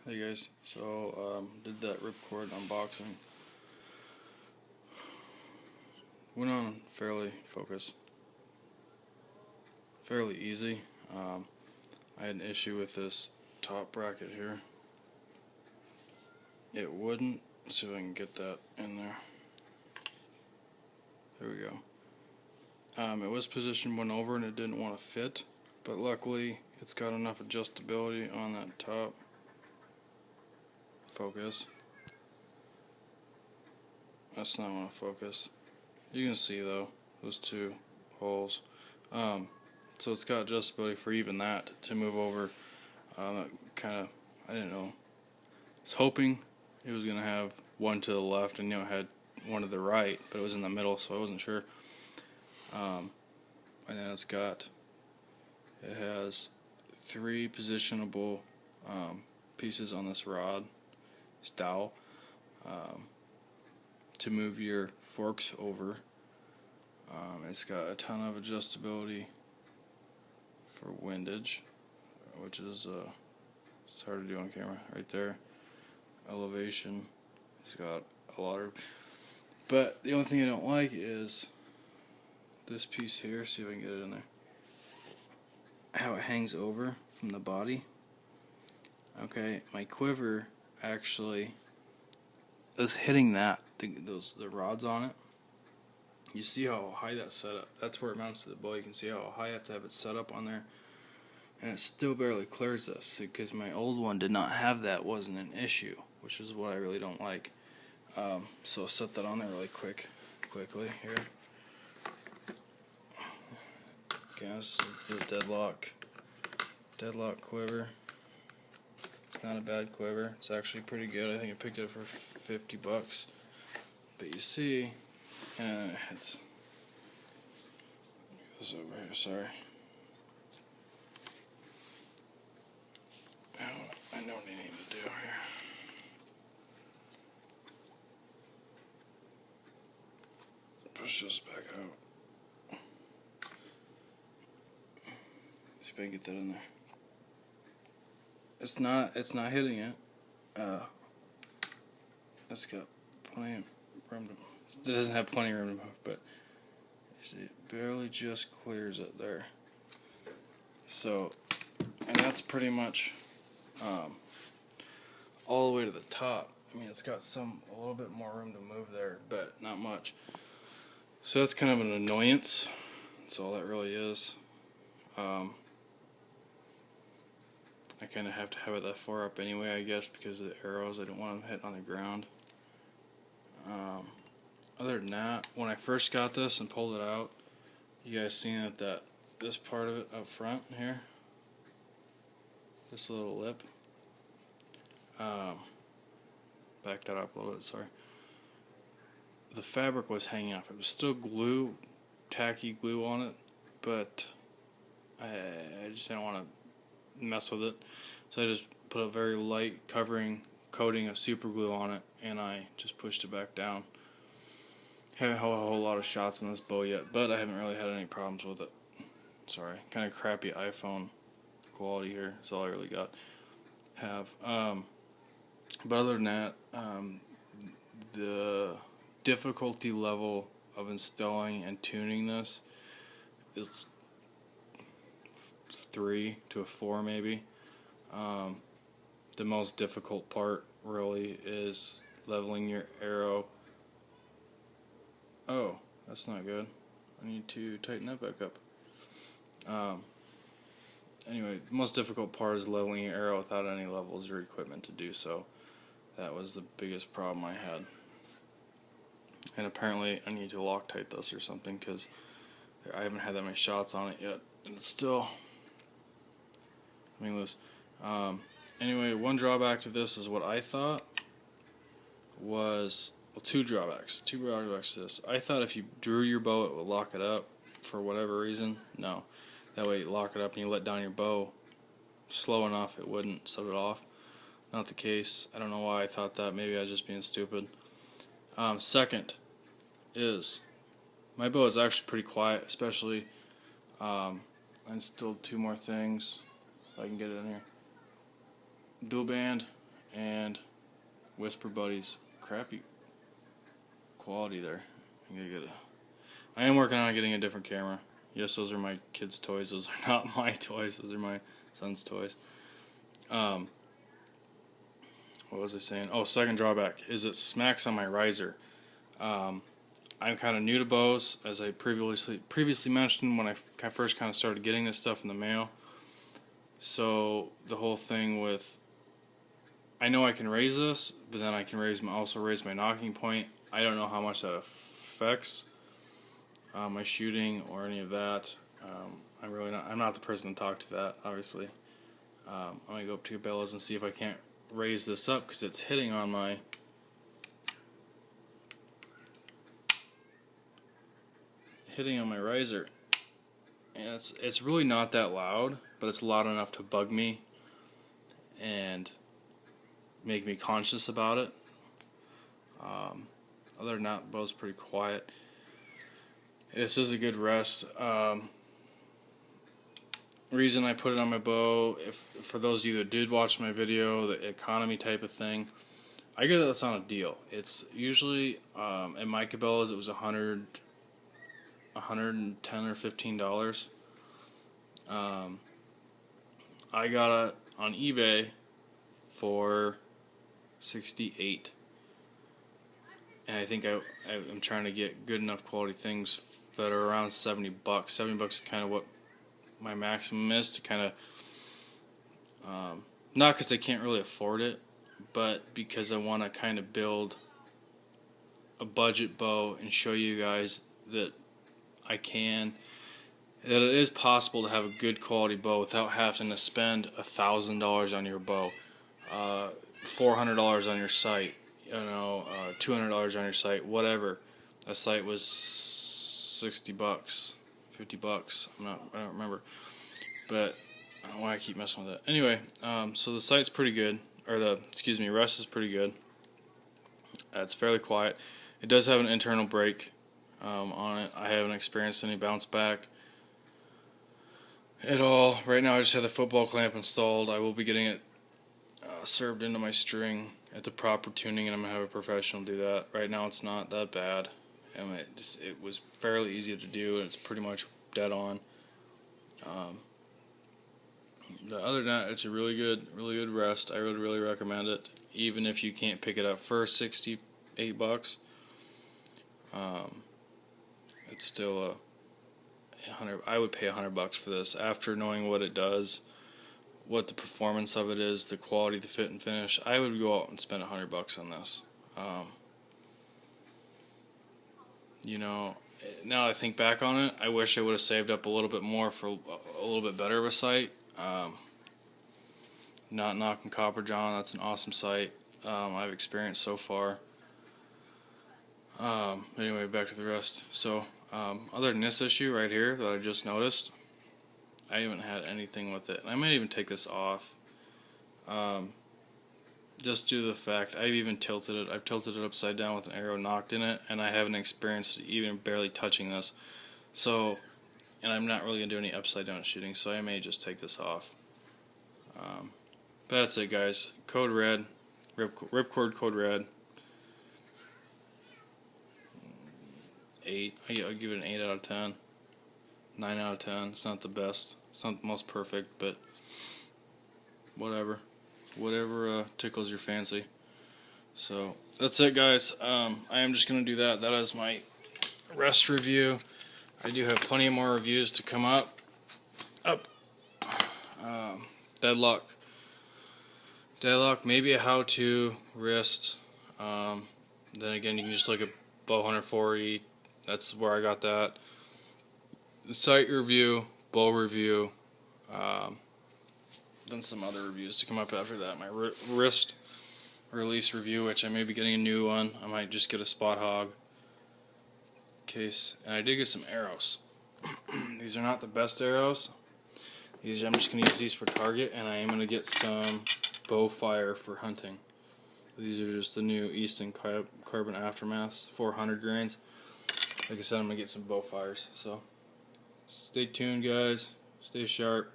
Hey guys, so did that Ripcord unboxing. Went on fairly easy. I had an issue with this top bracket here. It wouldn't, see if I can get that in there. There we go. It was positioned one over and it didn't want to fit, but luckily it's got enough adjustability on that top. Focus. That's not want to focus. You can see though those two holes. So it's got adjustability for even that to move over. I didn't know. I was hoping it was gonna have one to the left and it had one to the right, but it was in the middle, so I wasn't sure. And then it has 3 positionable pieces on this rod, this dowel, to move your forks over. It's got a ton of adjustability for windage, which is it's hard to do on camera. Right there, elevation. It's got a lot of, but the only thing I don't like is this piece here. See if I can get it in there. How it hangs over from the body. Okay, my quiver actually is hitting that the rods on it. You see how high that's set up. That's where it mounts to the bow. You can see how high I have to have it set up on there, and it still barely clears this because my old one did not have that. Wasn't an issue, which is what I really don't like. So I'll set that on there really quickly here. Guess it's the deadlock quiver. It's not a bad quiver. It's actually pretty good. I think I picked it up for $50. But you see, it's this over here. Sorry. I know what I need to do here. Push this back out. See if I can get that in there. It's not hitting it. It's got plenty of room to. It doesn't have plenty of room to move, but you see, it barely just clears it there. So, and that's pretty much all the way to the top. I mean, it's got a little bit more room to move there, but not much. So that's kind of an annoyance. That's all that really is. I kind of have to have it that far up anyway, I guess, because of the arrows. I don't want them hitting on the ground. Other than that, when I first got this and pulled it out, you guys seen it, that this part of it up front here, this little lip, back that up a little bit, sorry. The fabric was hanging off. It was still glue, tacky glue on it, but I just didn't want to mess with it, so I just put a very light coating of super glue on it, and I just pushed it back down. Haven't had a whole lot of shots on this bow yet, but I haven't really had any problems with it. Sorry, kind of crappy iPhone quality here. That's all I really got. But other than that, the difficulty level of installing and tuning this is 3 to a 4 maybe. The most difficult part really is leveling your arrow. Oh, that's not good. I need to tighten that back up. Anyway, the most difficult part is leveling your arrow without any levels or equipment to do so. That was the biggest problem I had. And apparently I need to Loctite this or something, because I haven't had that many shots on it yet, and it's still loose. Anyway, one drawback to this is what I thought was, well, two drawbacks to this. I thought if you drew your bow it would lock it up for whatever reason. No, that way you lock it up and you let down your bow slow enough it wouldn't set it off. Not the case. I don't know why I thought that. Maybe I was just being stupid. Second is, my bow is actually pretty quiet, especially I instilled 2 more things if I can get it in here. Dual band and Whisper Buddy's crappy quality there. I am working on getting a different camera. Yes, those are my kids' toys. Those are not my toys. Those are my son's toys. What was I saying? Oh, second drawback is it smacks on my riser. I'm kind of new to bows, as I previously mentioned when I first kind of started getting this stuff in the mail. So the whole thing with, I know I can raise this, but then I can also raise my knocking point. I don't know how much that affects my shooting or any of that. I'm not the person to talk to that, obviously. I'm gonna go up to Cabela's and see if I can't raise this up, because it's hitting on my riser, and it's really not that loud, but it's loud enough to bug me and make me conscious about it. Other than that, the bow's pretty quiet. This is a good rest. Reason I put it on my bow, for those of you that did watch my video, the economy type of thing, I get that it's on a deal. It's usually at my Cabela's it was $110 or $15. I got it on eBay for $68, and I think I'm trying to get good enough quality things that are around $70. $70 is kind of what my maximum is, to kind of not because I can't really afford it, but because I want to kind of build a budget bow and show you guys that that it is possible to have a good quality bow without having to spend $1,000 on your bow, $400 on your site, $200 on your site, whatever. A site was $60, $50. I don't remember, but I don't know why I keep messing with it. Anyway, so the site's pretty good, or rest is pretty good. It's fairly quiet. It does have an internal brake on it. I haven't experienced any bounce back at all. Right now I just have the football clamp installed. I will be getting it served into my string at the proper tuning, and I'm going to have a professional do that. Right now it's not that bad, and it was fairly easy to do, and it's pretty much dead on. Other than that, it's a really good rest. I would really recommend it, even if you can't pick it up for $68. It's still I would pay $100 for this after knowing what it does, what the performance of it is, the quality, the fit and finish. I would go out and spend $100 on this. Now I think back on it, I wish I would have saved up a little bit more for a little bit better of a site. Not knocking Copper John, that's an awesome site I've experienced so far. Anyway, back to the rest. So, other than this issue right here that I just noticed, I haven't had anything with it. And I might even take this off. Just due to the fact I've even tilted it. I've tilted it upside down with an arrow knocked in it, and I haven't experienced even barely touching this. So, and I'm not really going to do any upside down shooting, so I may just take this off. But that's it, guys. Code red. Ripcord code red. 8. I'll give it an 8 out of 10. 9 out of 10. It's not the best. It's not the most perfect, but whatever. Whatever tickles your fancy. So that's it, guys. I am just going to do that. That is my rest review. I do have plenty more reviews to come up. Deadlock, maybe a how-to wrist. Then again, you can just look at Bowhunter 4E. That's where I got that. The site review, bow review, then some other reviews to come up after that. My wrist release review, which I may be getting a new one. I might just get a spot hog case. And I did get some arrows. These are not the best arrows. I'm just going to use these for target, and I am going to get some bow fire for hunting. These are just the new Easton Carbon Aftermaths, 400 grains. Like I said, I'm going to get some bow fires. So stay tuned, guys. Stay sharp.